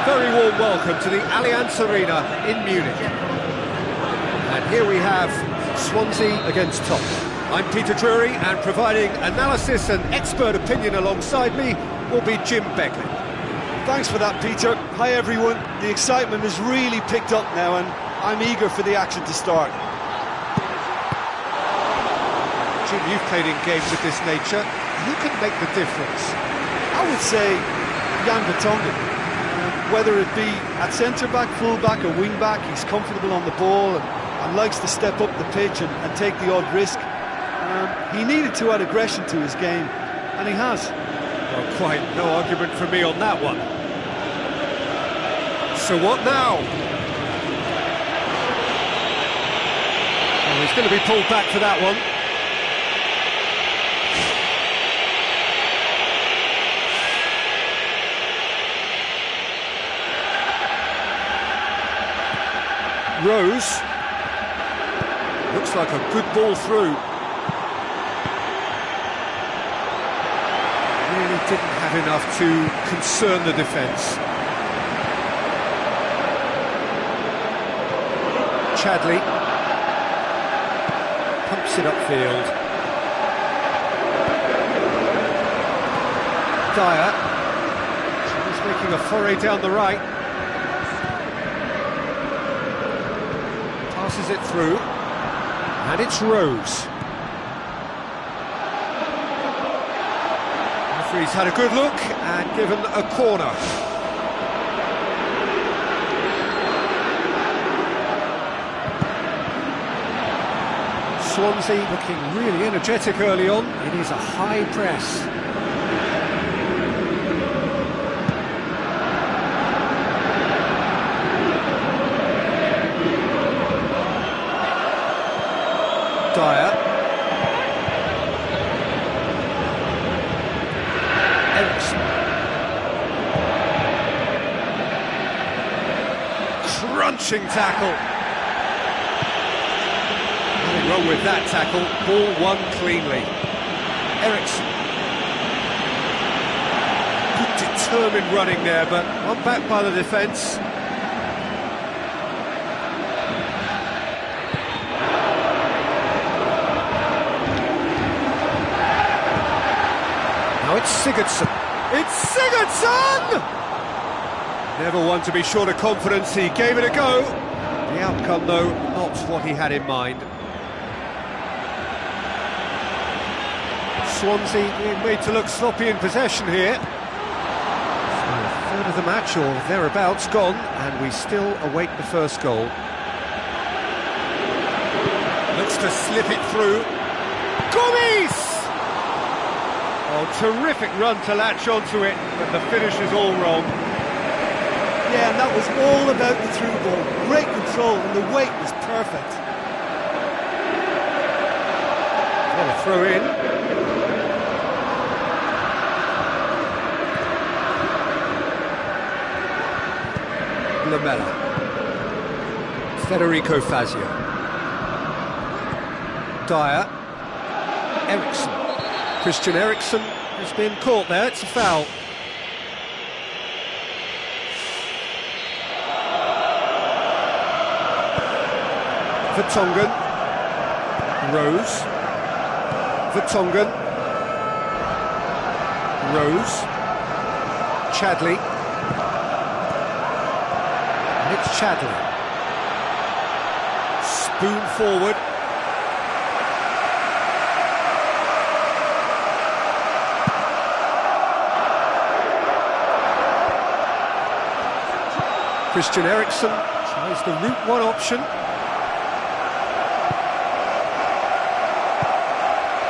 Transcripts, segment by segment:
very warm welcome to the Allianz Arena in Munich. And here we have Swansea against Tottenham. I'm Peter Drury, and providing analysis and expert opinion alongside me will be Jim Beckley. Thanks for that, Peter. Hi everyone. The excitement has really picked up now and I'm eager for the action to start. Jim, you've played in games of this nature. Who can make the difference? I would say Jan Vertonghen. Whether it be at centre-back, full-back or wing-back, he's comfortable on the ball and likes to step up the pitch and take the odd risk. He needed to add aggression to his game, and he has. Well, quite no argument from me on that one. So what now? Well, he's going to be pulled back for that one. Rose. Looks like a good ball through. Really didn't have enough to concern the defence. Chadley pumps it upfield. Dyer. He's making a foray down the right. Passes it through, and it's Rose. Referee's had a good look and given a corner. Swansea looking really energetic early on. It is a high press. Dyer. Ericsson. Crunching tackle. Nothing wrong with that tackle. Ball won cleanly. Ericsson. Good determined running there, but one back by the defence. Now it's Sigurdsson. It's Sigurdsson! Never one to be short of confidence. He gave it a go. The outcome, though, not what he had in mind. Swansea being made to look sloppy in possession here. So a third of the match, or thereabouts, gone, and we still await the first goal. Looks to slip it through. Gomes! Oh, terrific run to latch onto it, but the finish is all wrong. Yeah, and that was all about the through ball. Great control, and the weight was perfect. What a throw in. Lamella. Federico Fazio. Dyer. Ericsson. Christian Eriksen has been caught there, it's a foul. Vertonghen. Rose. Vertonghen. Rose. Chadley. And it's Chadley. Spoon forward. Christian Eriksen tries the route one option.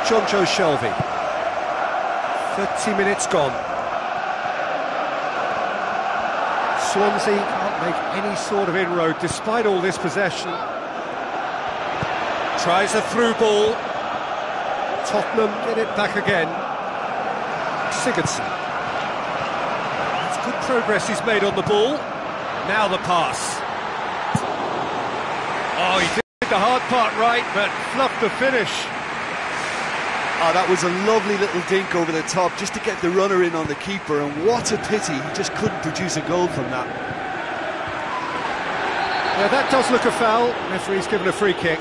Jonjo Shelvey. 30 minutes gone. Swansea can't make any sort of inroad despite all this possession. Tries a through ball. Tottenham get it back again. Sigurdsson. That's good progress he's made on the ball. Now the pass. Oh, he did the hard part right, but fluffed the finish. Oh, that was a lovely little dink over the top just to get the runner in on the keeper, and what a pity he just couldn't produce a goal from that. Yeah, that does look a foul. Referee's given a free kick.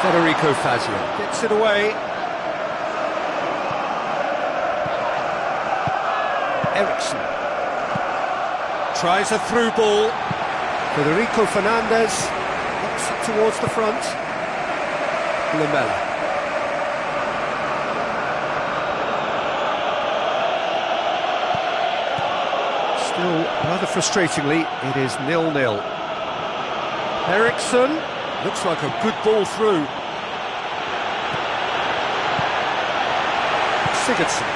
Federico Fazio gets it away. Ericsson tries a through ball. Federico Fernandez knocks it towards the front. Lamela. Still, rather frustratingly, it is 0-0. Ericsson, looks like a good ball through. Sigurdsson.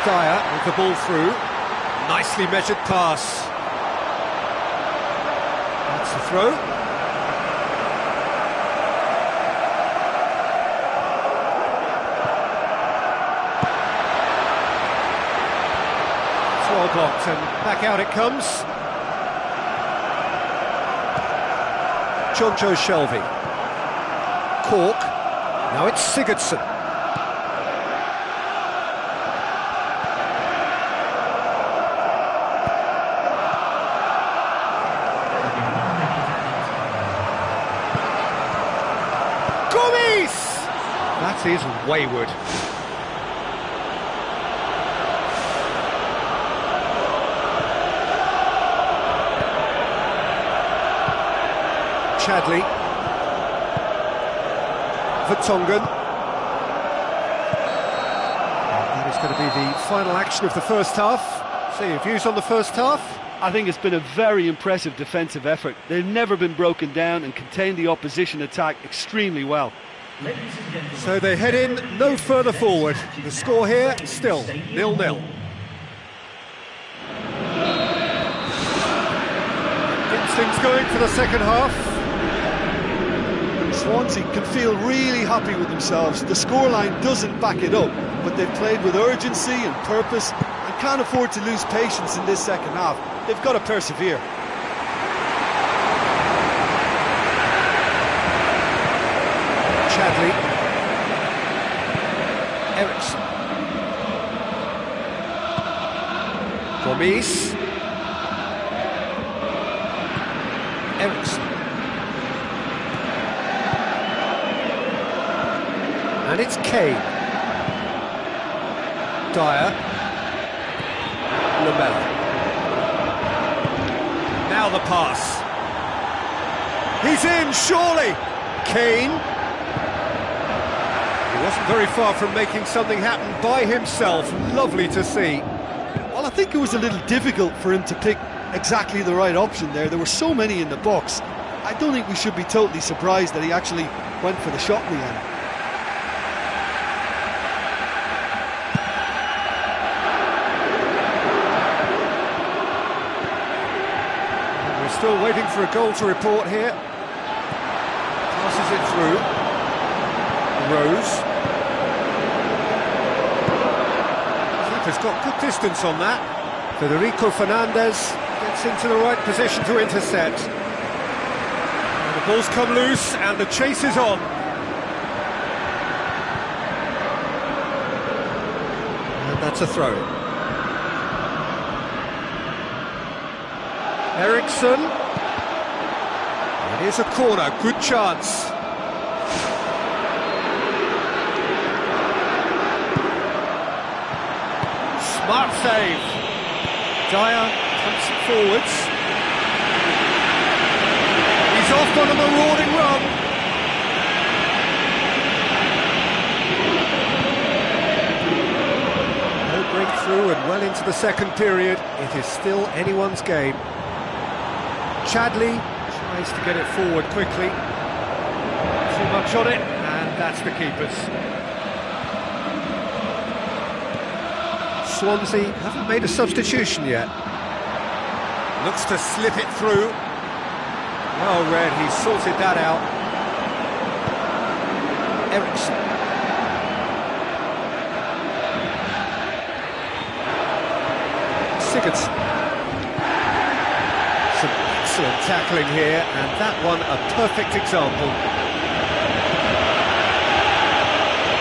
Dyer with the ball through. Nicely measured pass. That's the throw. It's well blocked and back out it comes. Jonjo Shelvey. Cork. Now it's Sigurdsson. That is wayward. Chadley. Vertonghen. That is going to be the final action of the first half. So your views on the first half? I think it's been a very impressive defensive effort. They've never been broken down and contained the opposition attack extremely well. So they head in no further forward. The score here still 0-0. Gets things going for the second half. Swansea can feel really happy with themselves. The scoreline doesn't back it up, but they've played with urgency and purpose and can't afford to lose patience in this second half. They've got to persevere. Chadley. Ericsson. Gomes. Ericsson. And it's Kane. Dyer. Lamela. Now the pass. He's in, surely! Kane. He wasn't very far from making something happen by himself. Lovely to see. Well, I think it was a little difficult for him to pick exactly the right option there. There were so many in the box. I don't think we should be totally surprised that he actually went for the shot in the end. We're still waiting for a goal to report here. Passes it through. Rose. Keeper's got good distance on that. Federico Fernandez gets into the right position to intercept. And the ball's come loose and the chase is on. And that's a throw. Ericsson. It is a corner, good chance. Smart save. Dyer punts it forwards. He's off on a marauding run. No breakthrough and well into the second period. It is still anyone's game. Chadley tries to get it forward quickly. Too much on it, and that's the keeper's. Swansea haven't made a substitution yet. Looks to slip it through. Well read, he sorted that out. Ericsson. Sigurdsson. Some excellent tackling here, and that one a perfect example.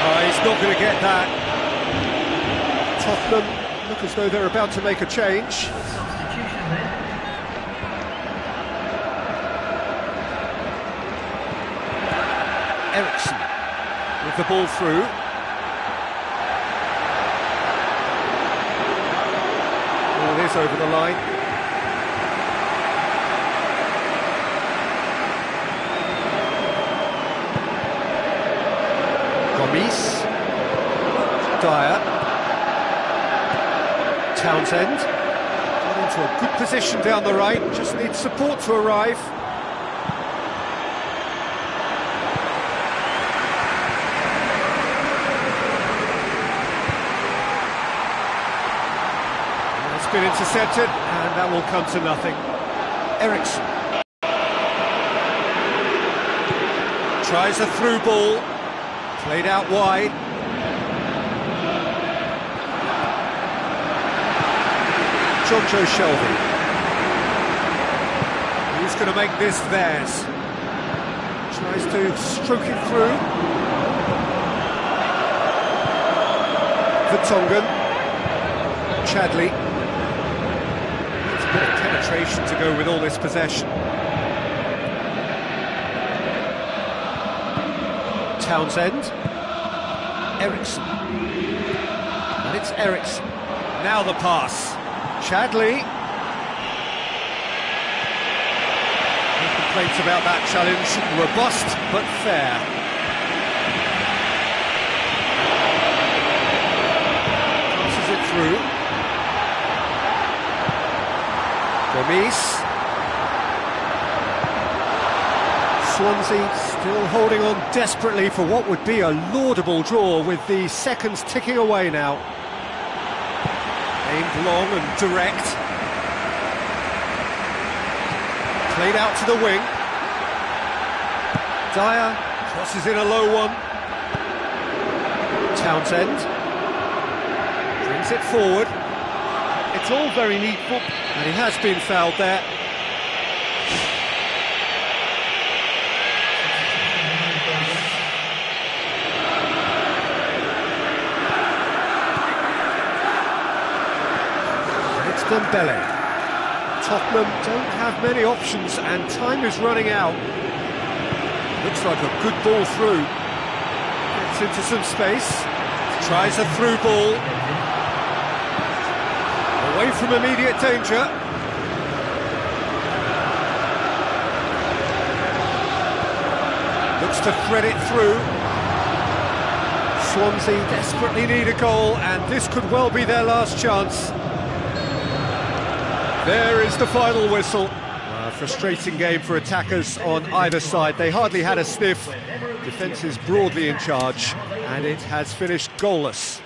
Oh, he's not going to get that. Tottenham look as though they're about to make a change. Eriksson with the ball through. Oh, it is over the line. Gomes. Dyer. Townsend. Got into a good position down the right, just needs support to arrive. It's been intercepted, and that will come to nothing. Eriksson. Tries a through ball. Played out wide. Joe Shelby. Who's going to make this theirs? Tries to stroke it through. Vertonghen. Chadley. Needs a bit of penetration to go with all this possession. Townsend. Eriksson. And it's Eriksson. Now the pass. Chadley. No complaints about that challenge. Robust, but fair. Passes it through. Gomes. Swansea still holding on desperately for what would be a laudable draw, with the seconds ticking away now. Aimed long and direct. Played out to the wing. Dyer crosses in a low one. Townsend brings it forward. It's all very neat football. And he has been fouled there. Dembele. Tottenham don't have many options, and time is running out. Looks like a good ball through. Gets into some space. Tries a through ball. Away from immediate danger. Looks to thread it through. Swansea desperately need a goal, and this could well be their last chance. There is the final whistle. A frustrating game for attackers on either side. They hardly had a sniff. Defence is broadly in charge, and it has finished goalless.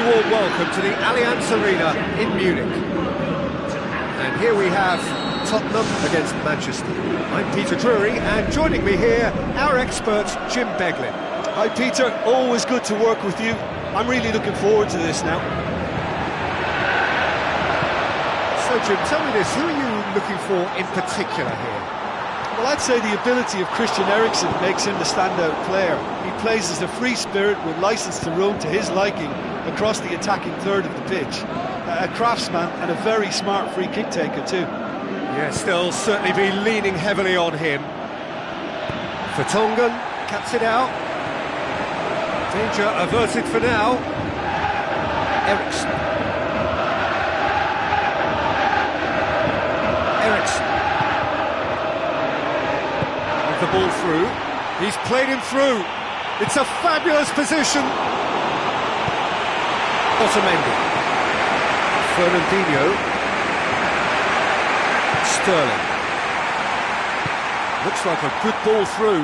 very warm welcome to the Allianz Arena in Munich. And here we have Tottenham against Manchester. I'm Peter Drury, and joining me here, our expert, Jim Beglin. Hi Peter, always good to work with you. I'm really looking forward to this now. So Jim, tell me this, who are you looking for in particular here? Well, I'd say the ability of Christian Eriksen makes him the standout player. He plays as a free spirit with licence to roam to his liking across the attacking third of the pitch. A craftsman and a very smart free kick taker too. Yes, they'll certainly be leaning heavily on him. Vertonghen cuts it out. Danger averted for now. Eriksen. With the ball through. He's played him through. It's a fabulous position. Otamendi. Fernandinho. Sterling. Looks like a good ball through.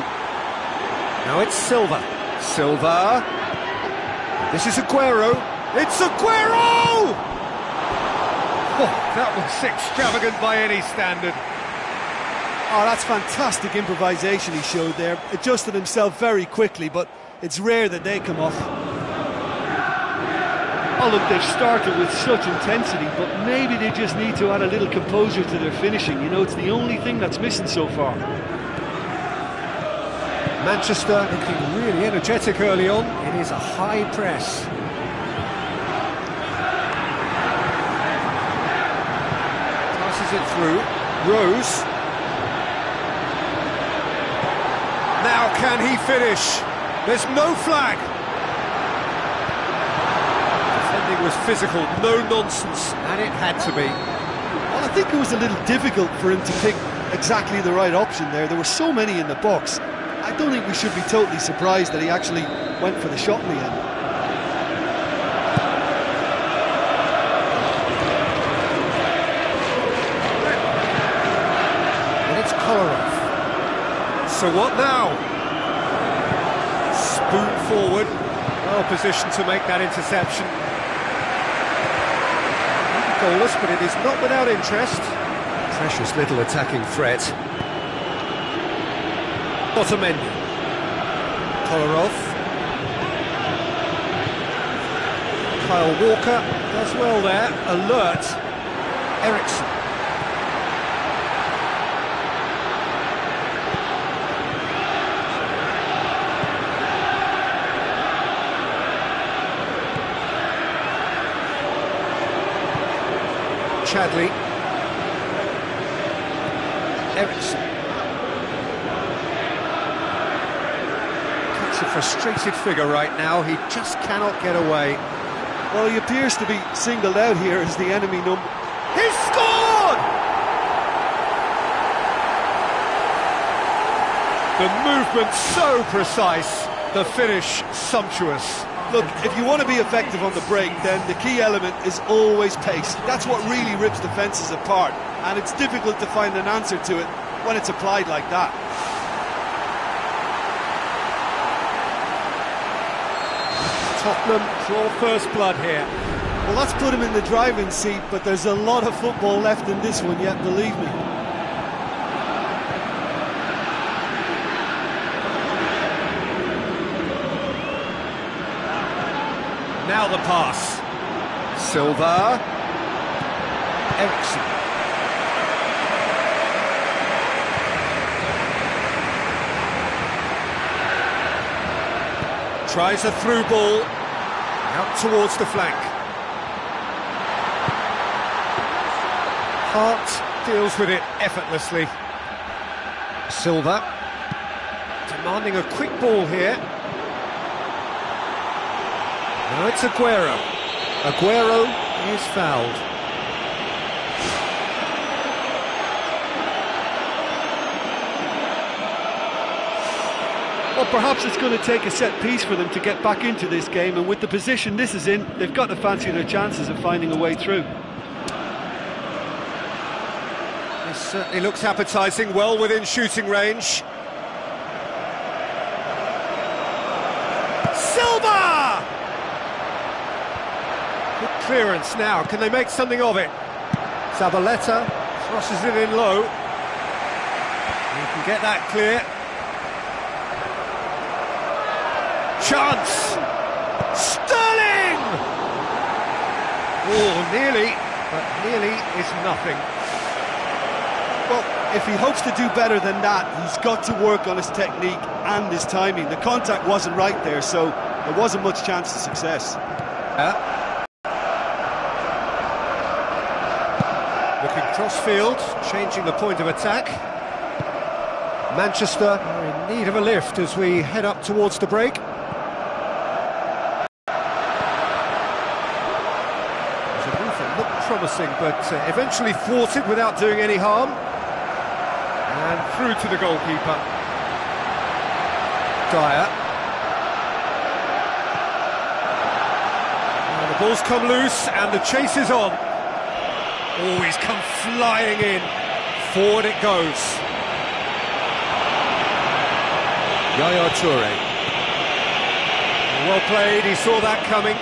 Now it's Silva. Silva. This is Aguero. It's Aguero! Oh, that was extravagant by any standard. Oh, that's fantastic improvisation he showed there. Adjusted himself very quickly, but it's rare that they come off. Oh, look, they've started with such intensity, but maybe they just need to add a little composure to their finishing. You know, it's the only thing that's missing so far. Manchester looking really energetic early on. It is a high press. Passes it through. Rose. Now can he finish? There's no flag. Defending was physical, no nonsense, and it had to be. Well, I think it was a little difficult for him to pick exactly the right option there. There were so many in the box. I don't think we should be totally surprised that he actually went for the shot in the end. And it's Kolarov. So what now? Spoon forward. Well positioned to make that interception. Goalless, but it is not without interest. Precious little attacking threat. Otamendi. Kolarov. Kyle Walker does well there. Alert. Eriksen. Chadley. Eriksen. That's a frustrated figure right now. He just cannot get away. Well, he appears to be singled out here as the enemy number. He's scored! The movement so precise, the finish sumptuous. Look, if you want to be effective on the break, then the key element is always pace. That's what really rips defences apart, and it's difficult to find an answer to it when it's applied like that. Tottenham draw first blood here. Well, that's put him in the driving seat, but there's a lot of football left in this one yet, believe me. Now the pass. Silva. Eriksen. Tries a through ball. Out towards the flank. Hart deals with it effortlessly. Silva. Demanding a quick ball here. Now it's Aguero. Aguero is fouled. Well, perhaps it's going to take a set piece for them to get back into this game, and with the position this is in, they've got to fancy their chances of finding a way through. This certainly looks appetising, well within shooting range. Silva! Good clearance now, can they make something of it? Zabaleta crosses it in low. He can get that clear. Chance! Sterling! Oh, nearly, but nearly is nothing. Well, if he hopes to do better than that, he's got to work on his technique and his timing. The contact wasn't right there, so there wasn't much chance of success. Looking cross-field, changing the point of attack. Manchester are in need of a lift as we head up towards the break. There's a move that looked promising, but eventually thwarted without doing any harm. And through to the goalkeeper. Dyer. And the ball's come loose and the chase is on. Oh, he's come flying in. Forward it goes. Yaya Toure. Well played, he saw that coming.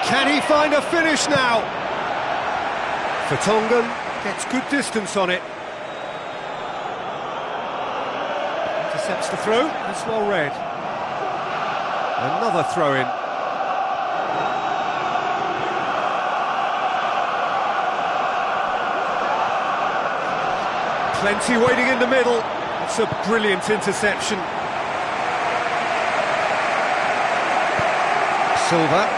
Can he find a finish now? Vertonghen gets good distance on it. Intercepts the throw, that's well read. Another throw-in. Plenty waiting in the middle. It's a brilliant interception. Silva.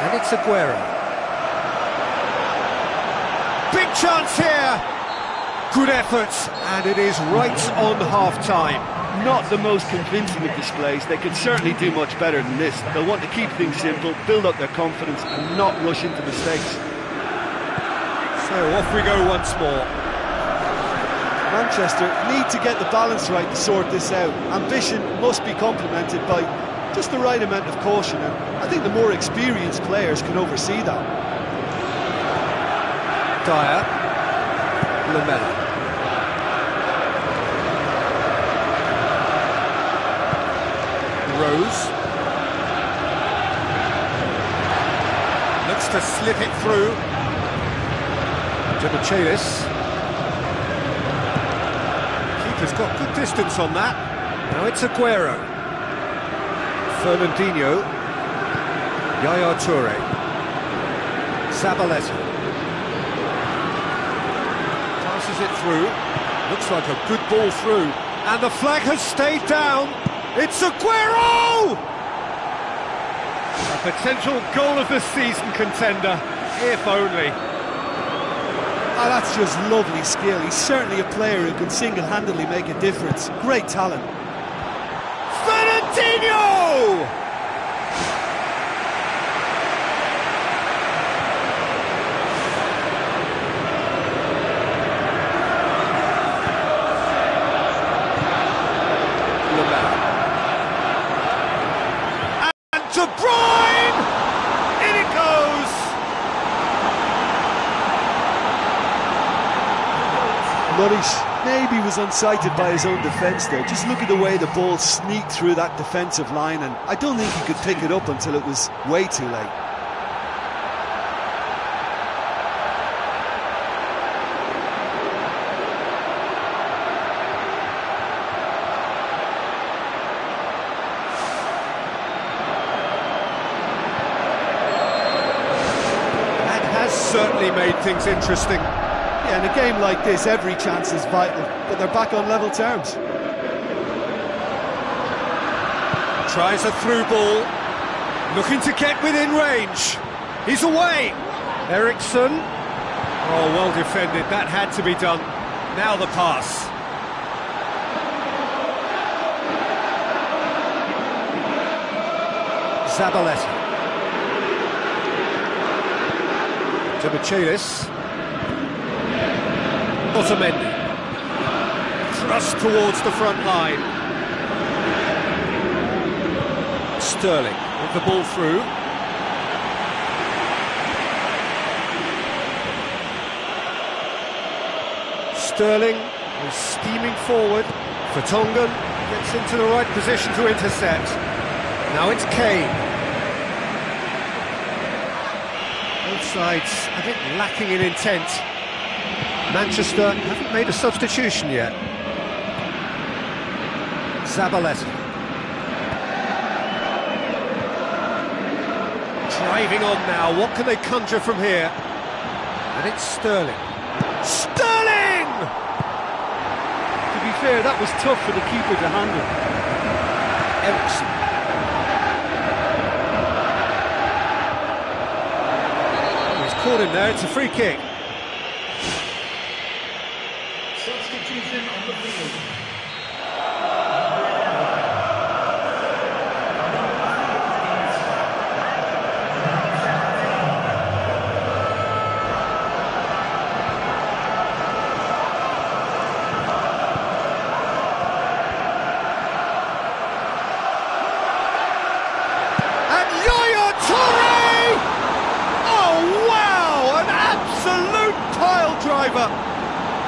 And it's Aguero. Big chance here! Good effort, and it is right on half-time. Not the most convincing of displays. They could certainly do much better than this. They'll want to keep things simple, build up their confidence, and not rush into mistakes. So off we go once more. Manchester need to get the balance right to sort this out. Ambition must be complemented by just the right amount of caution, and I think the more experienced players can oversee that. Dyer. Lamella. Rose. Looks to slip it through. Demichelis. Keeper's got good distance on that. Now it's Aguero. Fernandinho. Yaya Toure. Zabaleta. Passes it through. Looks like a good ball through. And the flag has stayed down. It's Aguero! A potential goal of the season contender, if only. Oh, that's just lovely skill. He's certainly a player who can single-handedly make a difference. Great talent. Fernandinho! De Bruyne! In it goes! Lloris maybe was unsighted by his own defence there. Just look at the way the ball sneaked through that defensive line, and I don't think he could pick it up until it was way too late. Certainly made things interesting. Yeah, in a game like this, every chance is vital, but they're back on level terms. Tries a through ball, looking to get within range. He's away. Eriksson. Oh, well defended. That had to be done. Now the pass. Zabaleta. Demichelis. Otamendi. Thrust towards the front line. Sterling with the ball through. Sterling is steaming forward. Vertonghen gets into the right position to intercept. Now it's Kane. Both sides a bit lacking in intent. Manchester haven't made a substitution yet. Zabaleta. Driving on now, what can they conjure from here? And it's Sterling. Sterling! To be fair, that was tough for the keeper to handle. Ericsson. He's caught him there, it's a free kick. Substitution on the field.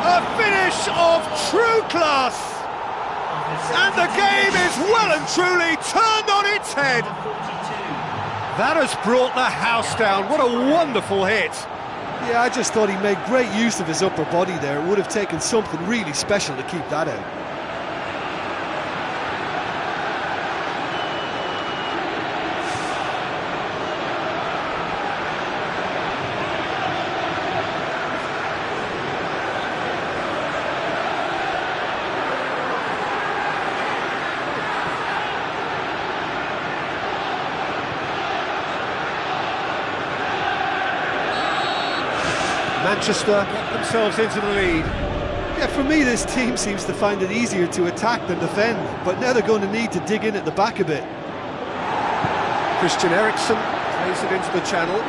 A finish of true class, and the game is well and truly turned on its head. That has brought the house down. What a wonderful hit. Yeah, I just thought he made great use of his upper body there. It would have taken something really special to keep that out. Manchester get themselves into the lead. Yeah, for me this team seems to find it easier to attack than defend, but now they're going to need to dig in at the back a bit. Christian Eriksen plays it into the channel.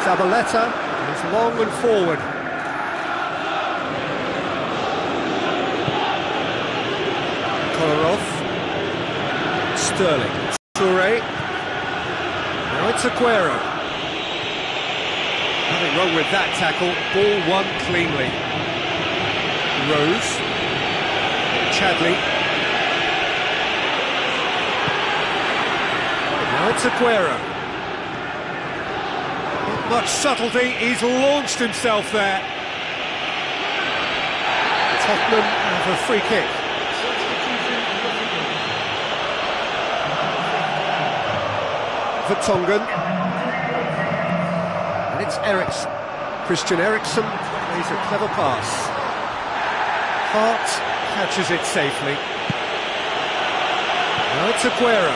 Zabaleta is long and forward. Kolarov. Sterling. Toure. Now it's Aguero. Nothing wrong with that tackle, ball won cleanly. Rose, Chadley. Now it's Aguero. Not much subtlety, he's launched himself there. Tottenham have a free kick. Vertonghen. And it's Eriksen. Christian Eriksen plays a clever pass. Hart catches it safely. Now it's Aguero.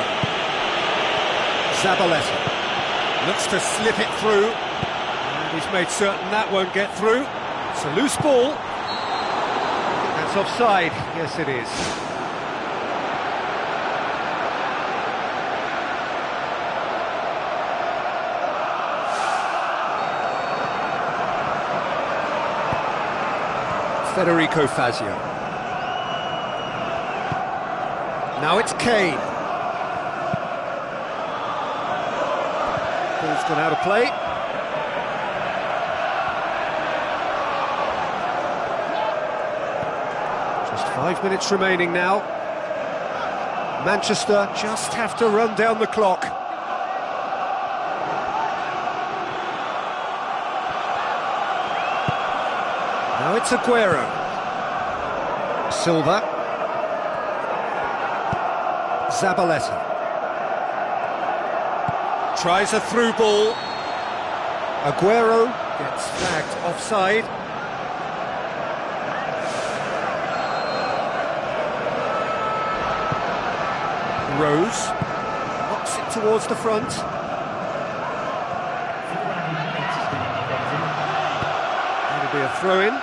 Zabaleta looks to slip it through. And he's made certain that won't get through. It's a loose ball. That's offside. Yes, it is. Federico Fazio. Now it's Kane. Ball's gone out of play. Just 5 minutes remaining now. Manchester just have to run down the clock. Now it's Aguero. Silva. Zabaleta. Tries a through ball. Aguero gets flagged offside. Rose knocks it towards the front. That'll be a throw-in.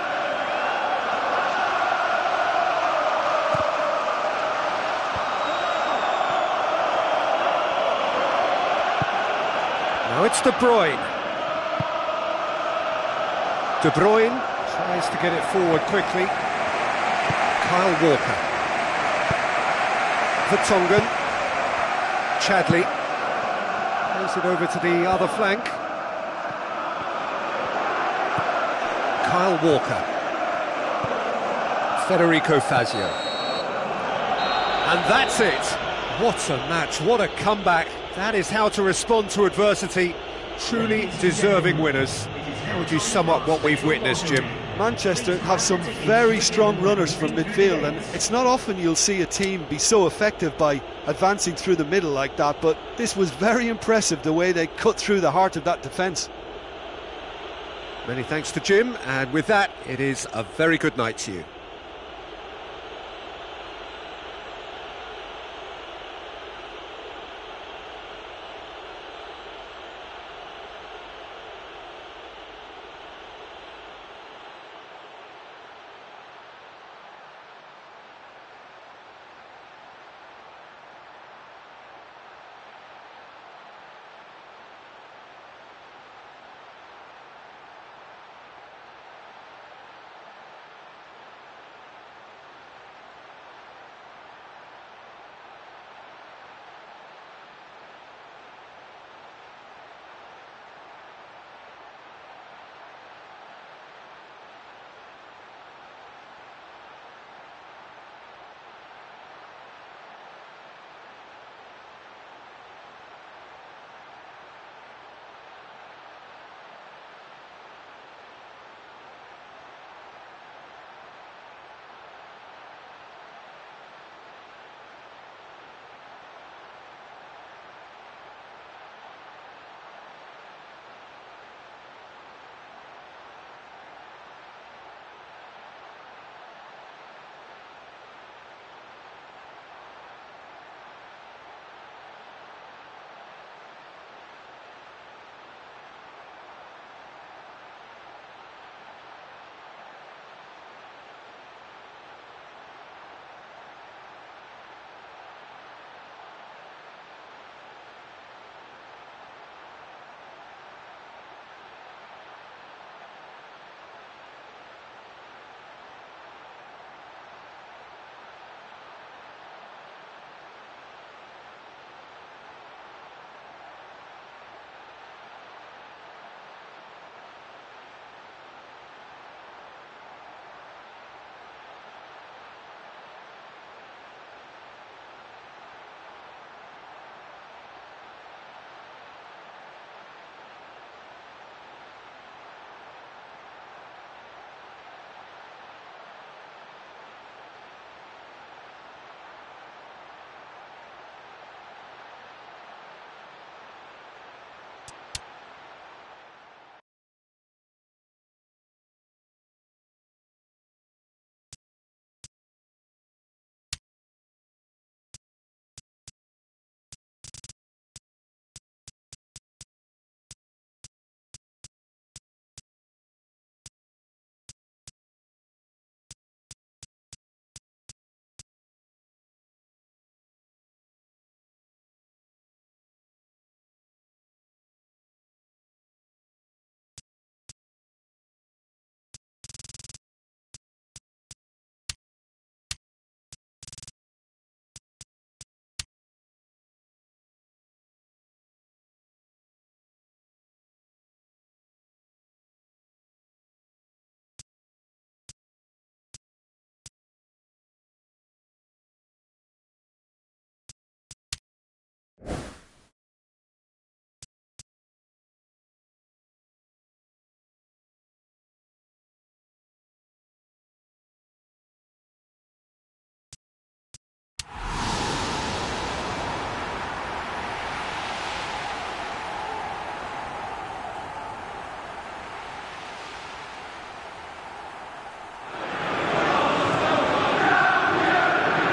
Now it's De Bruyne. De Bruyne tries to get it forward quickly. Kyle Walker. Vertonghen. Chadley. Plays it over to the other flank. Kyle Walker. Federico Fazio. And that's it. What a match, what a comeback. That is how to respond to adversity. Truly deserving winners. How would you sum up what we've witnessed, Jim? Manchester have some very strong runners from midfield, and it's not often you'll see a team be so effective by advancing through the middle like that, but this was very impressive, the way they cut through the heart of that defence. Many thanks to Jim, and with that, it is a very good night to you.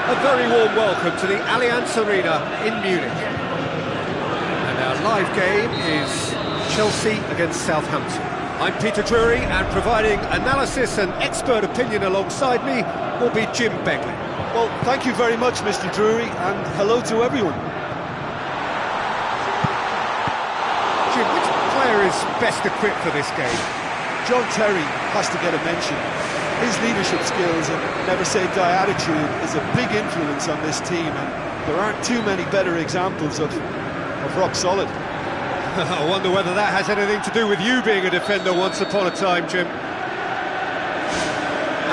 A very warm welcome to the Allianz Arena in Munich. And our live game is Chelsea against Southampton. I'm Peter Drury, and providing analysis and expert opinion alongside me will be Jim Begley. Well, thank you very much, Mr. Drury, and hello to everyone. Jim, which player is best equipped for this game? John Terry has to get a mention. His leadership skills and never-say-die attitude is a big influence on this team, and there aren't too many better examples of rock solid. I wonder whether that has anything to do with you being a defender once upon a time, Jim.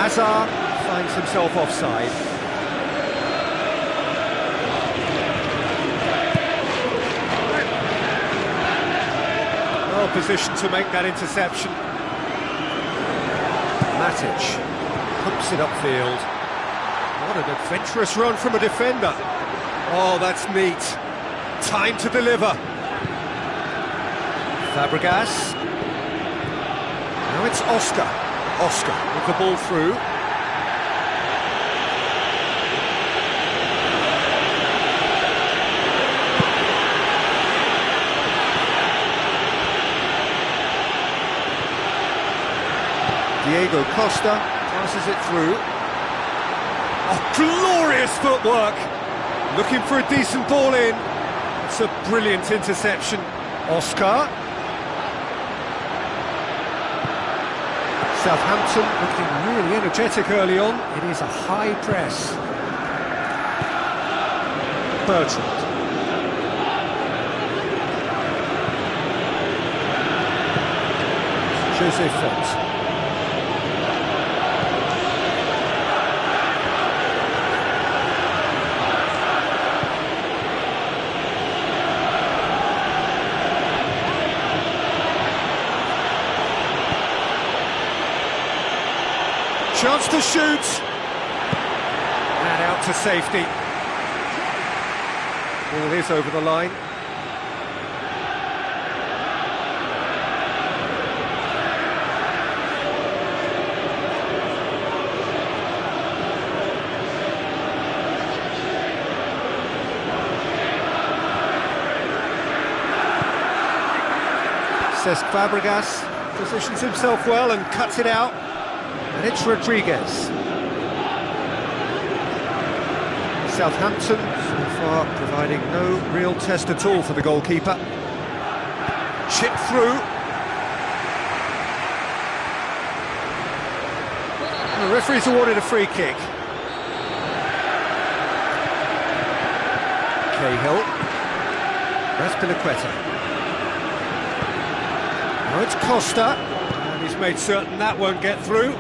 Hazard finds himself offside. position to make that interception. Matic pumps it upfield. What an adventurous run from a defender. Oh, that's neat. Time to deliver. Fabregas. Now it's Oscar. Oscar with the ball through. Diego Costa passes it through. Oh, glorious footwork! Looking for a decent ball in. It's a brilliant interception. Oscar. Southampton looking really energetic early on. It is a high press. Bertrand. Jose Font. Chance to shoot, and out to safety. Ball is over the line. Cesc Fabregas positions himself well and cuts it out. And it's Rodriguez. Southampton, so far, providing no real test at all for the goalkeeper. Chip through. And the referee's awarded a free kick. Cahill. That's Piliqueta. Now it's Costa. And he's made certain that won't get through.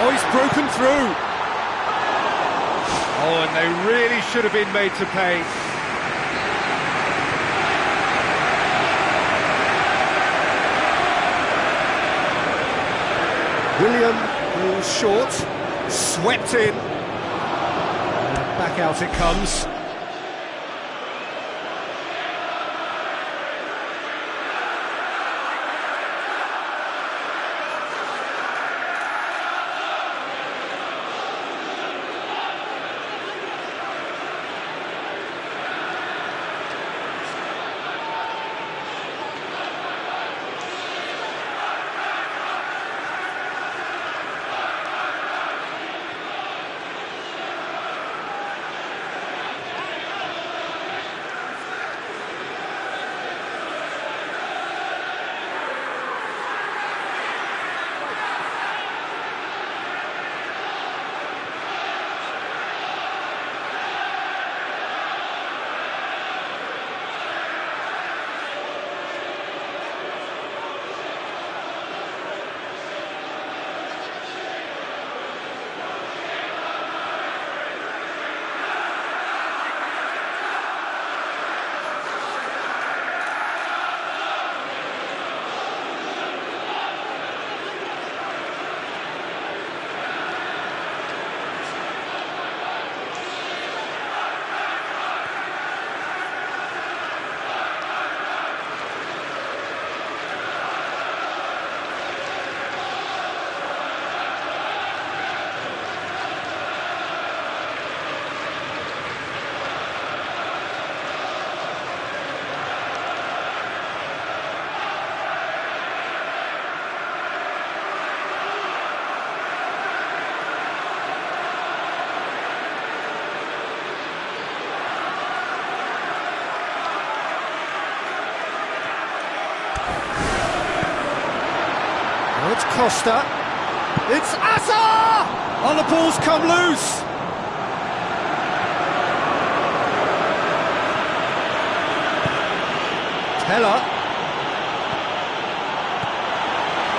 Oh, he's broken through. Oh, and they really should have been made to pay. William, who's short, swept in. And back out it comes. Now it's Costa. It's Asa! Oh, the ball's come loose. Teller.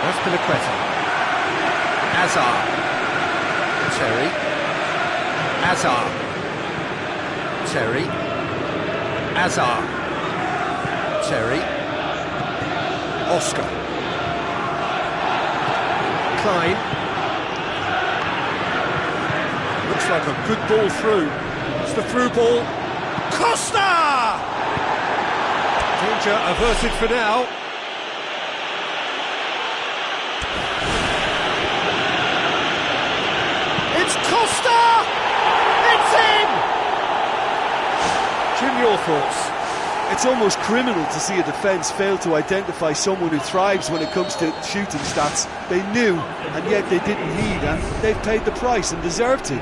That's Piliqueta. Azar. Terry. Azar. Terry. Azar. Terry. Oscar. Klein. Looks like a good ball through. It's the through ball. Costa! Danger averted for now. It's Costa! It's in! Jim, your thoughts? It's almost criminal to see a defence fail to identify someone who thrives when it comes to shooting stats. They knew, and yet they didn't heed, and they've paid the price and deserved to.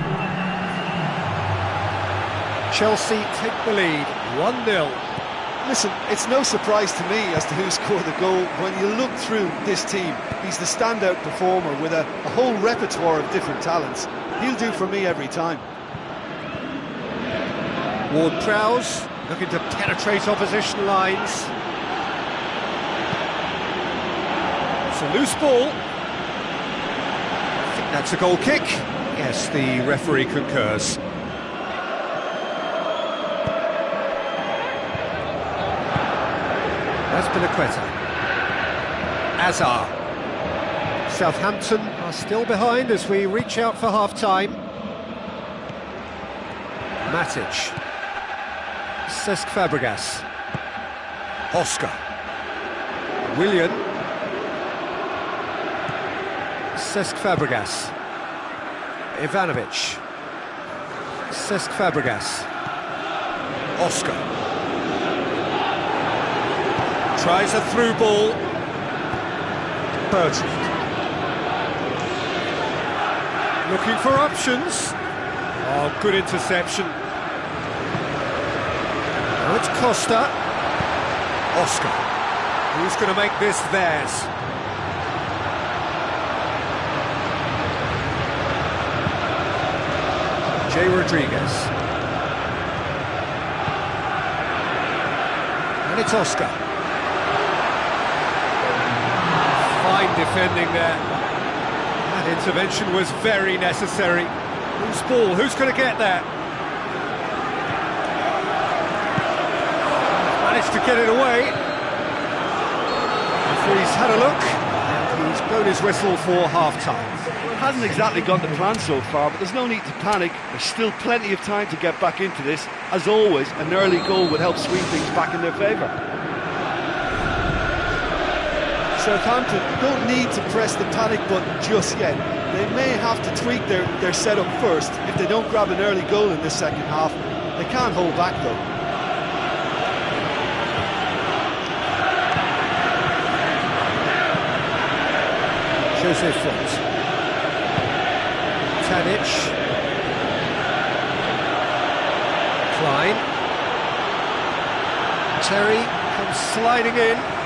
Chelsea take the lead, 1-0. Listen, it's no surprise to me as to who scored the goal. When you look through this team, he's the standout performer with a whole repertoire of different talents. He'll do for me every time. Ward-Prowse looking to penetrate opposition lines. It's a loose ball. I think that's a goal kick. Yes, the referee concurs. Azpilicueta. Azar. Southampton are still behind as we reach out for half-time. Matic. Cesc Fabregas. Oscar. Willian. Cesc Fabregas. Ivanovic. Cesc Fabregas. Oscar. Tries a through ball. Bertrand. Looking for options. Oh, good interception. Now it's Costa. Oscar. Who's going to make this theirs? Jay Rodriguez. And it's Oscar. Fine defending there. That intervention was very necessary. Loose ball, who's going to get that? Managed to get it away. Referee's had a look, and he's blown his whistle for half-time. Hasn't exactly got the plan so far, but there's no need to panic. There's still plenty of time to get back into this. As always, an early goal would help swing things back in their favour. Southampton don't need to press the panic button just yet. They may have to tweak their setup first. If they don't grab an early goal in this second half, they can't hold back though. Jose Font. Tadic. Klein. Terry comes sliding in.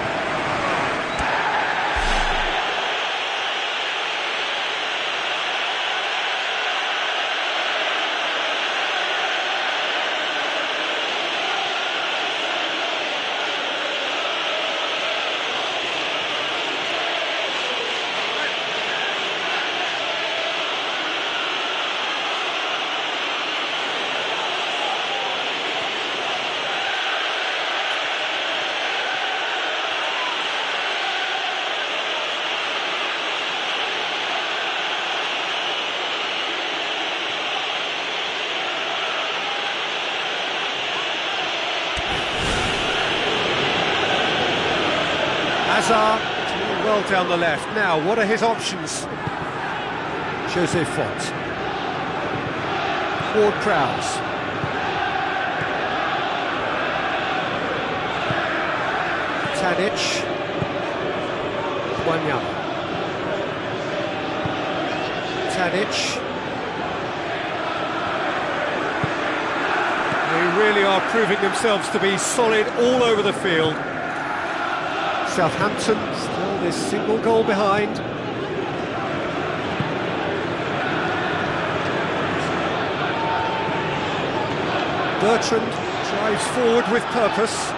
Azar, well down the left. Now, what are his options? Jose Font. Ward-Prowse. Tadic. Wanyama. Tadic. They really are proving themselves to be solid all over the field. Southampton still this single goal behind. Bertrand drives forward with purpose.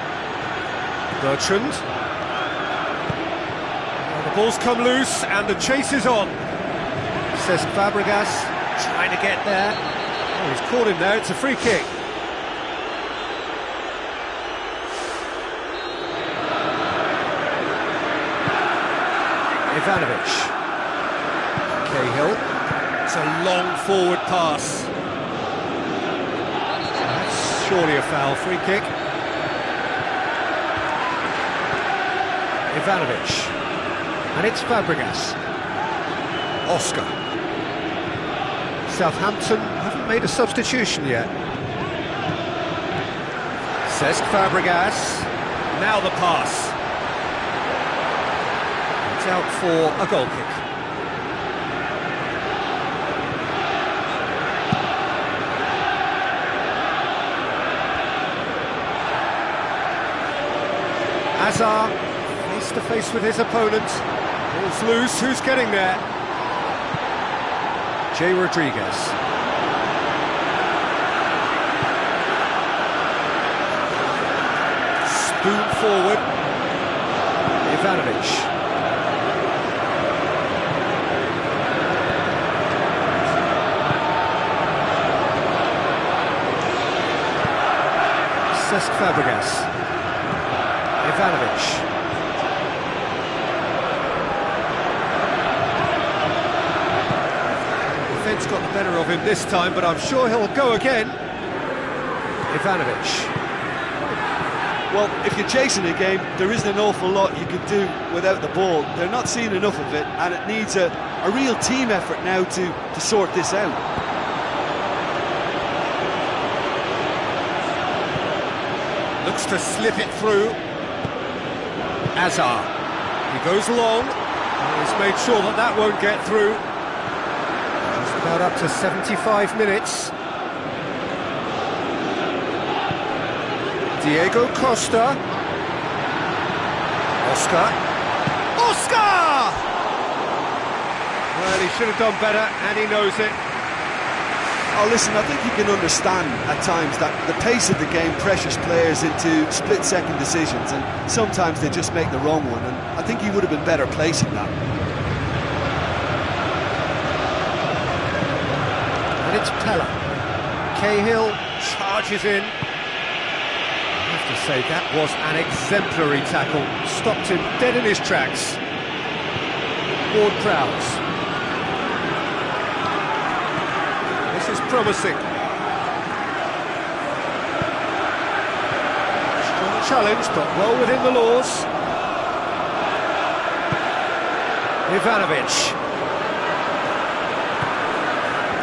Bertrand. Now the ball's come loose and the chase is on. Cesc Fabregas trying to get there. Oh, he's caught him there, it's a free kick. Ivanovic. Cahill. It's a long forward pass. That's surely a foul. Free kick. Ivanovic. And it's Fabregas. Oscar. Southampton haven't made a substitution yet. Cesc Fabregas. Now the pass. It's out for a goal kick. Hazard, face to face with his opponent. Ball's loose, who's getting there? Jay Rodriguez. Spoon forward. Ivanovic. Cesc Fabregas. Ivanovic. Defence got the better of him this time, but I'm sure he'll go again. Ivanovic. Well, if you're chasing a game, there isn't an awful lot you can do without the ball. They're not seeing enough of it, and it needs a real team effort now to sort this out. Looks to slip it through. Hazard. He goes long. He's made sure that that won't get through. Just about up to 75 minutes. Diego Costa. Oscar. Oscar! Well, he should have done better, and he knows it. Oh, listen, I think you can understand at times that the pace of the game pressures players into split-second decisions, and sometimes they just make the wrong one, and I think he would have been better placing that. And it's Pella. Cahill charges in. I have to say, that was an exemplary tackle. Stopped him dead in his tracks. Ward-Prowse. This is promising. Strong challenge, but well within the laws. Ivanovic.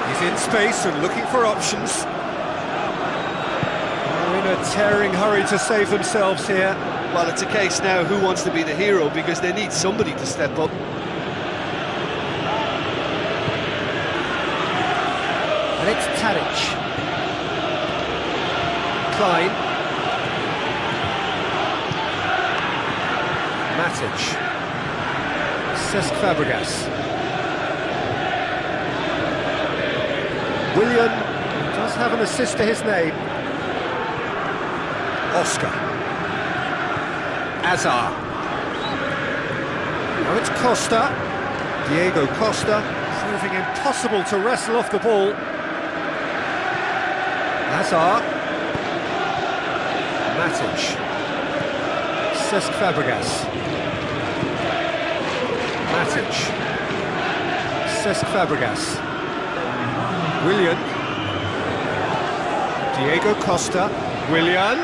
He's in space and looking for options. They're in a tearing hurry to save themselves here. Well, it's a case now who wants to be the hero, because they need somebody to step up. And it's Tadic. Klein. Matic. Cesc Fabregas. Willian does have an assist to his name. Oscar. Hazard. Now it's Costa. Diego Costa, proving impossible to wrestle off the ball. Hazard. Matic. Cesc Fabregas. Matic. Cesc Fabregas. Willian. Diego Costa. Willian.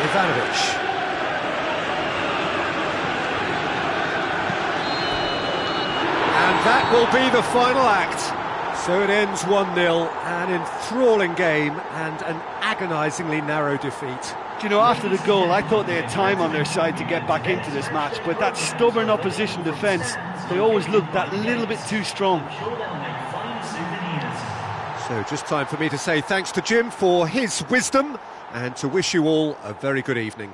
Ivanovic. And that will be the final act. So it ends 1-0, an enthralling game and an agonisingly narrow defeat. Do you know, after the goal, I thought they had time on their side to get back into this match, but that stubborn opposition defence, they always looked that little bit too strong. So just time for me to say thanks to Jim for his wisdom and to wish you all a very good evening.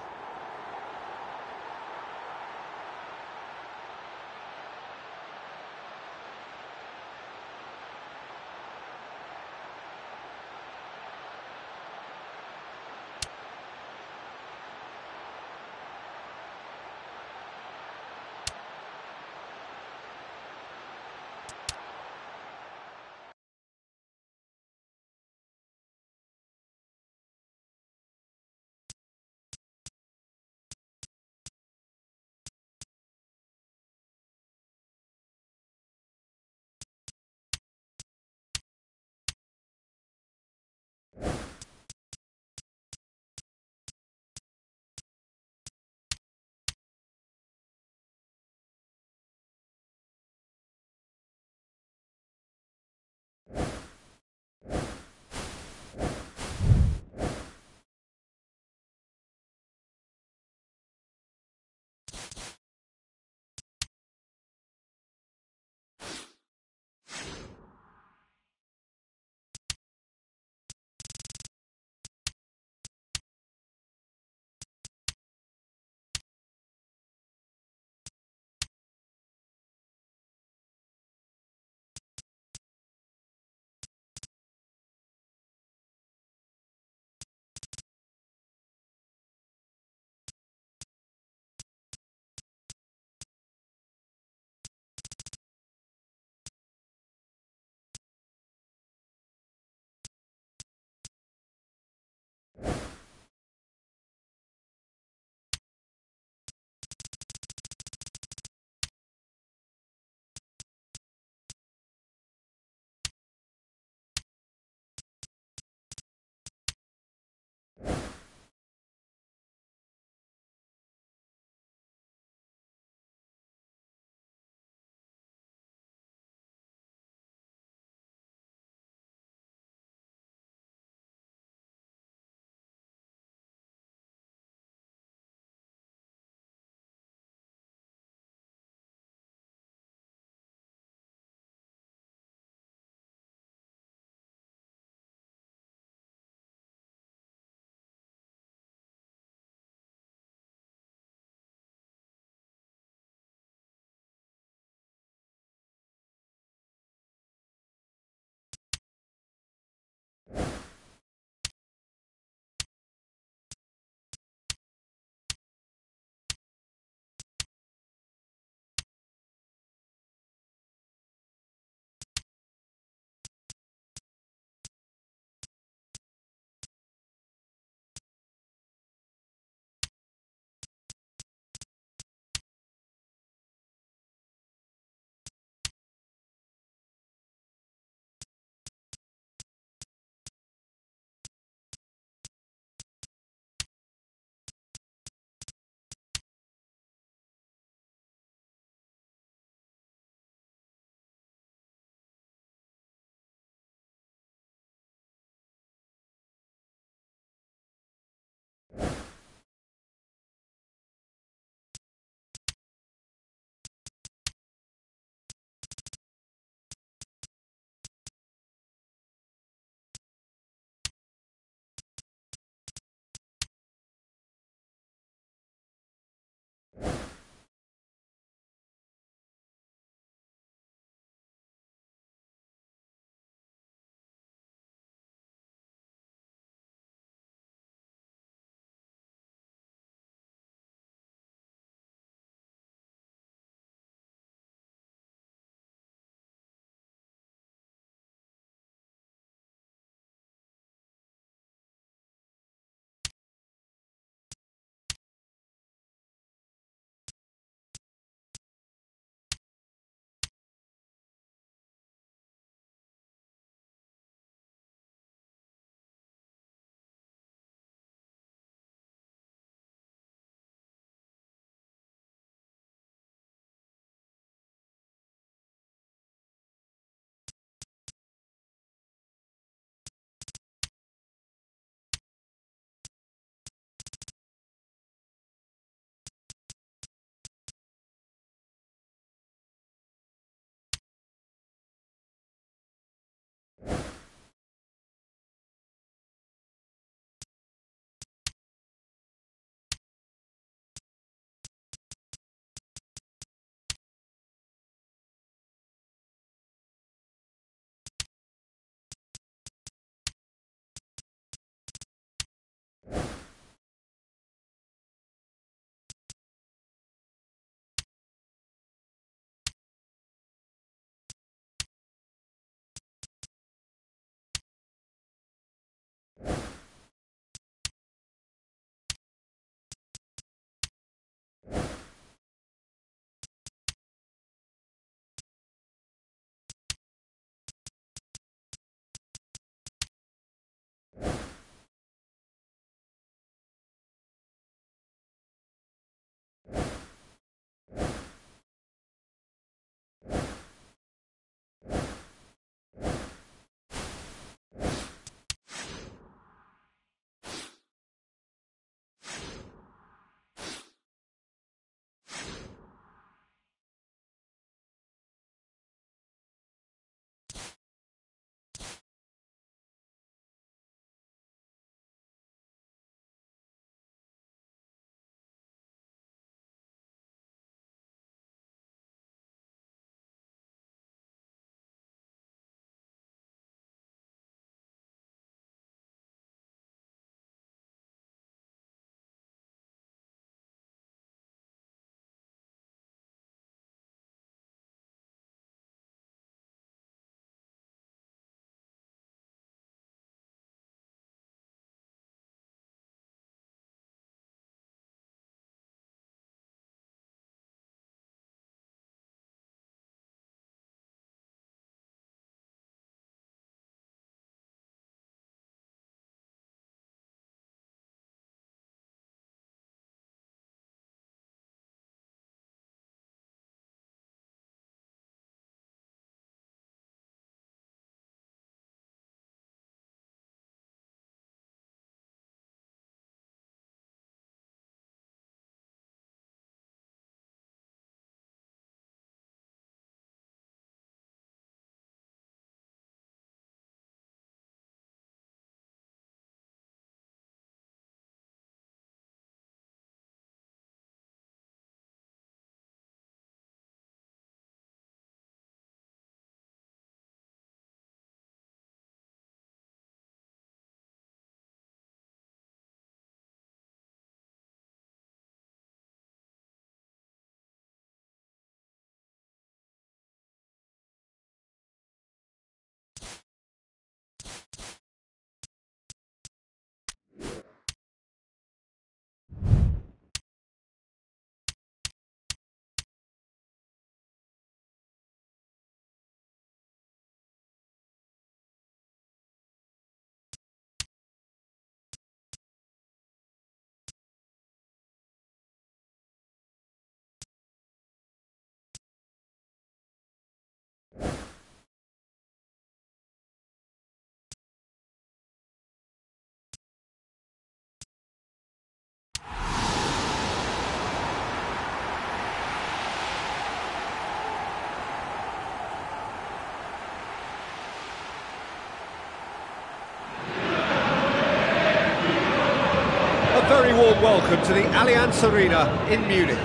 warm welcome to the Allianz Arena in Munich.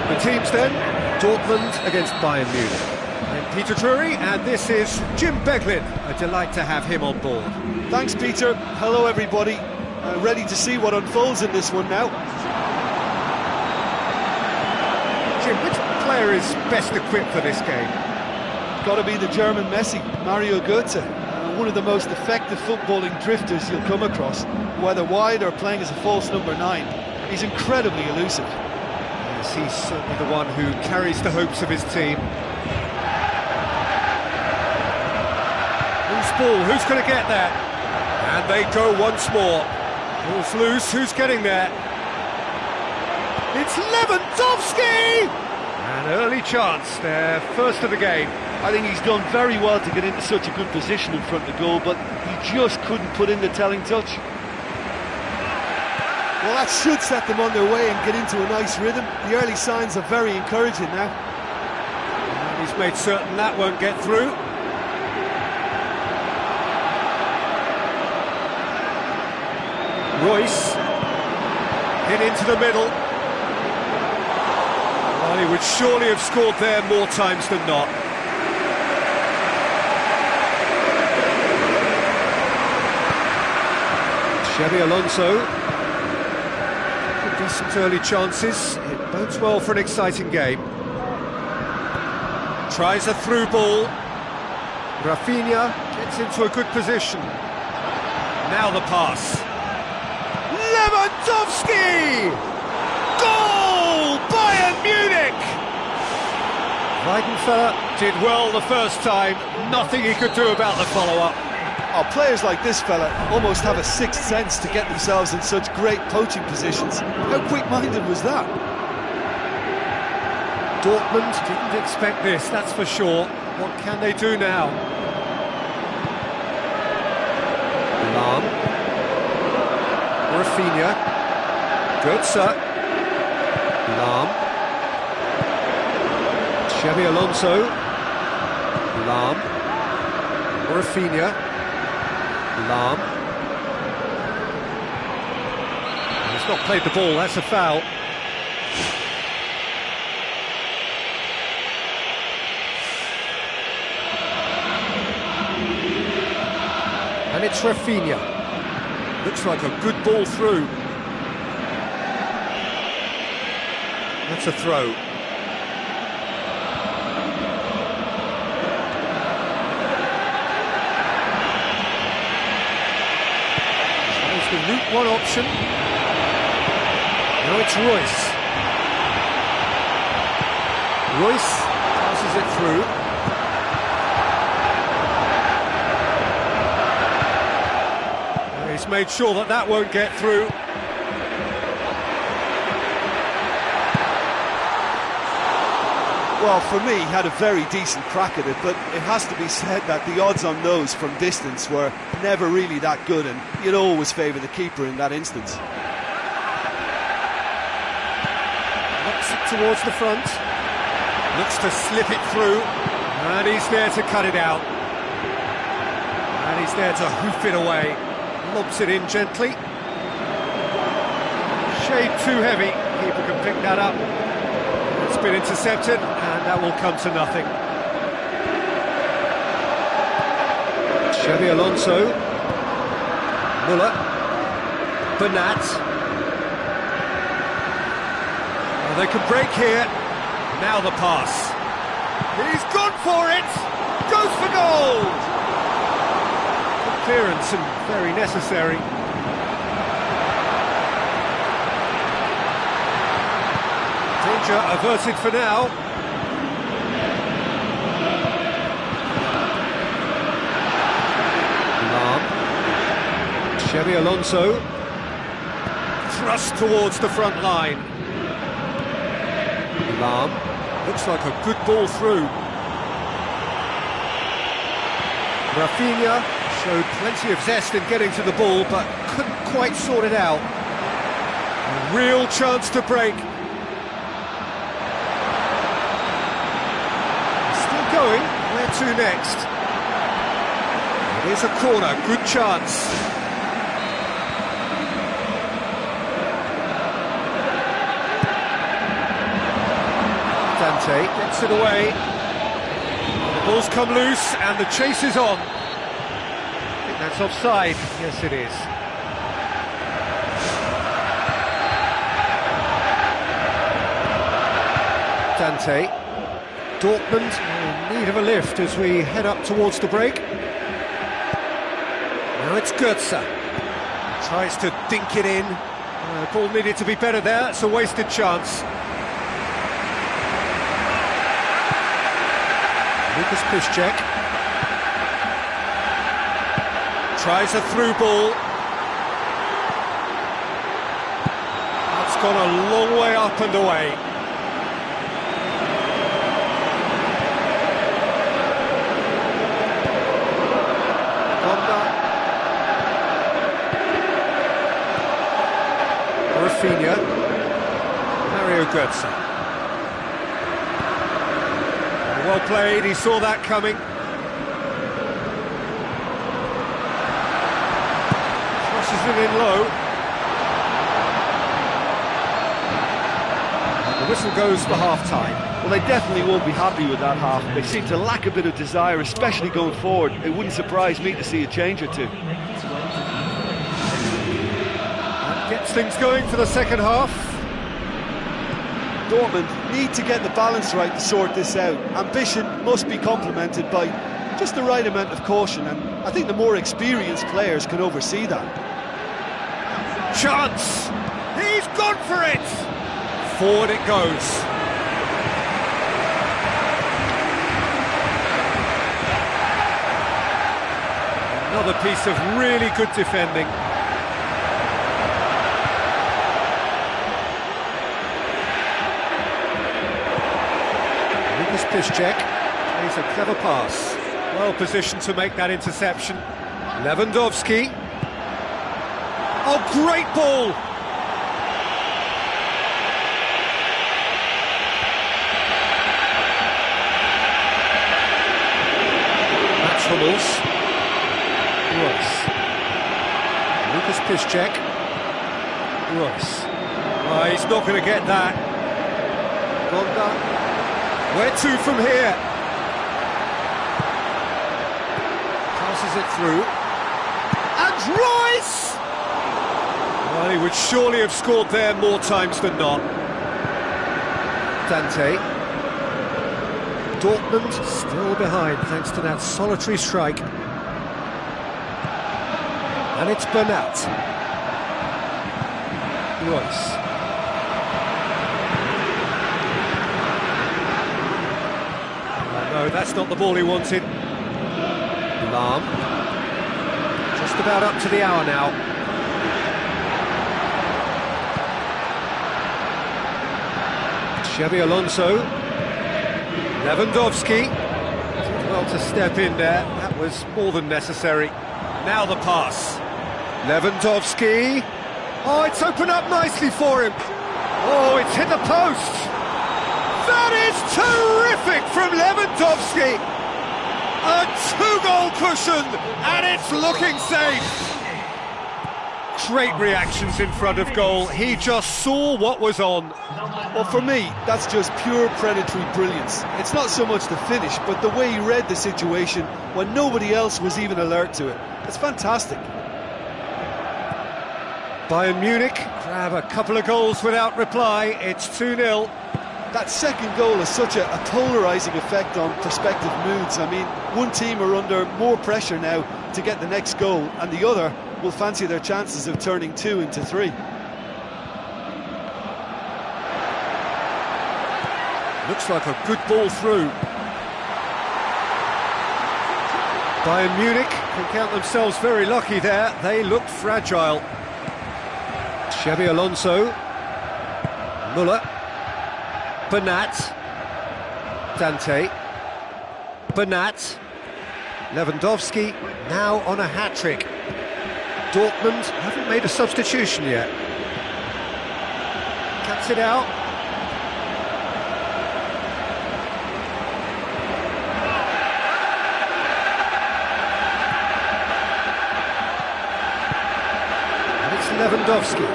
The teams then, Dortmund against Bayern Munich. I'm Peter Drury, and this is Jim Beglin. A delight to have him on board. Thanks, Peter. Hello, everybody. Ready to see what unfolds in this one now. Jim, which player is best equipped for this game? Got to be the German Messi, Mario Götze. One of the most effective footballing drifters you'll come across, whether wide or playing as a false number 9. He's incredibly elusive. Yes, he's certainly the one who carries the hopes of his team. Loose ball, who's going to get there? And they go once more. Ball's loose, who's getting there? It's Lewandowski! An early chance, their first of the game. I think he's done very well to get into such a good position in front of goal, but he just couldn't put in the telling touch. Well, that should set them on their way and get into a nice rhythm. The early signs are very encouraging now. And he's made certain that won't get through. Royce, hit into the middle. Well, he would surely have scored there more times than not. Xabi Alonso. Decent early chances. It bodes well for an exciting game. Tries a through ball. Rafinha gets into a good position. Now the pass. Lewandowski! Goal! Bayern Munich! Weidenfeller did well the first time. Nothing he could do about the follow-up. Oh, players like this fella almost have a sixth sense to get themselves in such great poaching positions. How quick-minded was that? Dortmund didn't expect this, that's for sure. What can they do now? Lahm. Rafinha. Götze. Lahm. Xabi Alonso. Lahm. Rafinha. Lahm. He's not played the ball, that's a foul. And it's Rafinha. Looks like a good ball through. That's a throw. The route one option. Now it's Royce. Royce passes it through. And he's made sure that that won't get through. Well, for me, he had a very decent crack at it, but it has to be said that the odds on those from distance were never really that good, and you'd always favour the keeper in that instance. Looks it towards the front. Looks to slip it through. And he's there to cut it out. And he's there to hoof it away. Lobs it in gently. Shade too heavy. Keeper can pick that up. It's been intercepted, and that will come to nothing. Xabi Alonso. Muller. Bernat. Well, they can break here. Now the pass. He's gone for it! Goes for goal! Good clearance and very necessary. Danger averted for now. Lahm. Xabi Alonso. Thrust towards the front line. Lahm. Looks like a good ball through. Rafinha showed plenty of zest in getting to the ball, but couldn't quite sort it out. A real chance to break. Going, where to next? It is a corner, good chance. Dante gets it away. The ball's come loose and the chase is on. I think that's offside. Yes, it is. Dante. Dortmund in need of a lift as we head up towards the break. Now it's Götze. Tries to dink it in. The ball needed to be better there. It's a wasted chance. Lucas Piszczek tries a through ball. That's gone a long way up and away. Rafinha, Mario Götze. Well played, he saw that coming. Crosses it in low. The whistle goes for half-time. Well, they definitely won't be happy with that half. They seem to lack a bit of desire, especially going forward. It wouldn't surprise me to see a change or two. Gets things going for the second half. Dortmund need to get the balance right to sort this out. Ambition must be complemented by just the right amount of caution, and I think the more experienced players can oversee that. Chance! He's gone for it! Forward it goes. Another piece of really good defending. Piszczek plays a clever pass. Well positioned to make that interception. Lewandowski. Oh, great ball! That's Hummels. Royce. Lucas Piszczek. Royce. Oh, he's not going to get that. Gonda. Where to from here? Passes it through. And Royce! Well, he would surely have scored there more times than not. Dante. Dortmund still behind thanks to that solitary strike. And it's Bernat. Royce. No, that's not the ball he wanted. Lahm. Just about up to the hour now. Xabi Alonso. Lewandowski. Did well to step in there. That was more than necessary. Now the pass. Lewandowski. Oh, it's opened up nicely for him. Oh, it's hit the post. That is terrific from Lewandowski! A two-goal cushion, and it's looking safe! Great reactions in front of goal. He just saw what was on. Well, for me, that's just pure predatory brilliance. It's not so much the finish, but the way he read the situation when nobody else was even alert to it. It's fantastic. Bayern Munich grab a couple of goals without reply. It's 2-0. That second goal has such a polarising effect on prospective moods. I mean, one team are under more pressure now to get the next goal, and the other will fancy their chances of turning 2 into 3. Looks like a good ball through. Bayern Munich can count themselves very lucky there. They looked fragile. Xabi Alonso. Müller. Bernat. Dante. Bernat. Lewandowski now on a hat-trick. Dortmund haven't made a substitution yet. Cuts it out. And it's Lewandowski.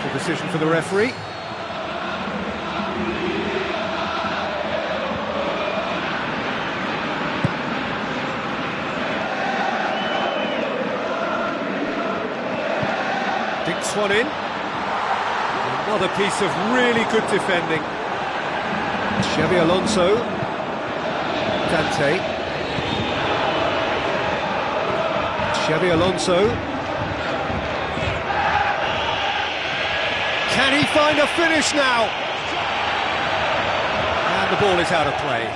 The decision for the referee. Dinks one in. Another piece of really good defending. Xabi Alonso. Dante. Xabi Alonso. Can he find a finish now? And the ball is out of play.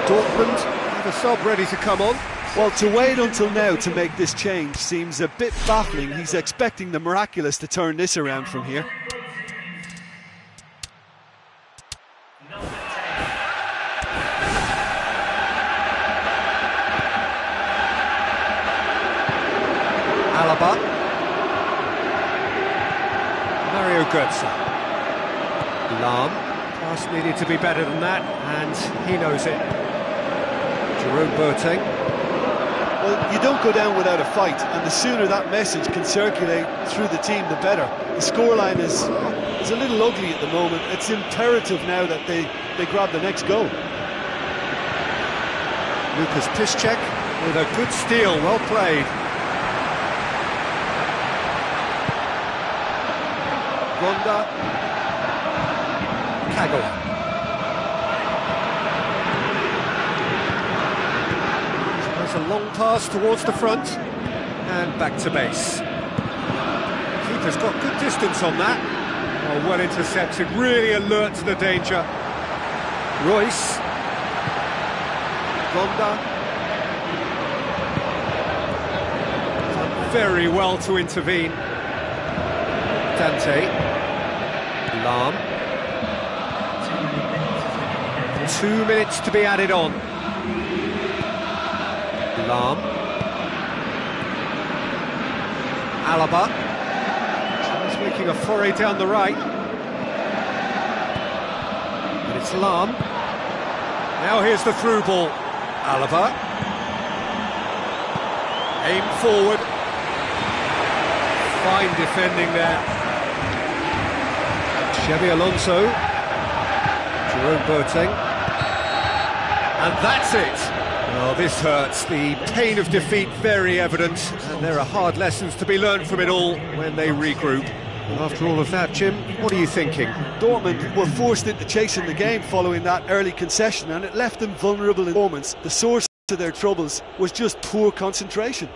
Dortmund have a sub ready to come on. Well, to wait until now to make this change seems a bit baffling. He's expecting the miraculous to turn this around from here. Alaba. Mario Götze. Lahm. Pass needed to be better than that, and he knows it. Jerome Boateng. Well, you don't go down without a fight, and the sooner that message can circulate through the team, the better. The scoreline is a little ugly at the moment. It's imperative now that they grab the next goal. Lucas Piszczek with a good steal, well played. Gonda. Kagawa. A long pass towards the front and back to base. Keeper's got good distance on that. Oh, well intercepted, really alert to the danger. Royce. Gonda. Done very well to intervene. Dante. Lahm. 2 minutes to be added on. Lahm. Alaba. He's making a foray down the right. And it's Lahm. Now here's the through ball. Alaba. Aim forward. Fine defending there. Xabi Alonso. Jerome Boateng. And that's it. Oh, this hurts. The pain of defeat very evident, and there are hard lessons to be learned from it all when they regroup. After all of that, Jim, what are you thinking? Dortmund were forced into chasing the game following that early concession, and it left them vulnerable in moments. The source of their troubles was just poor concentration.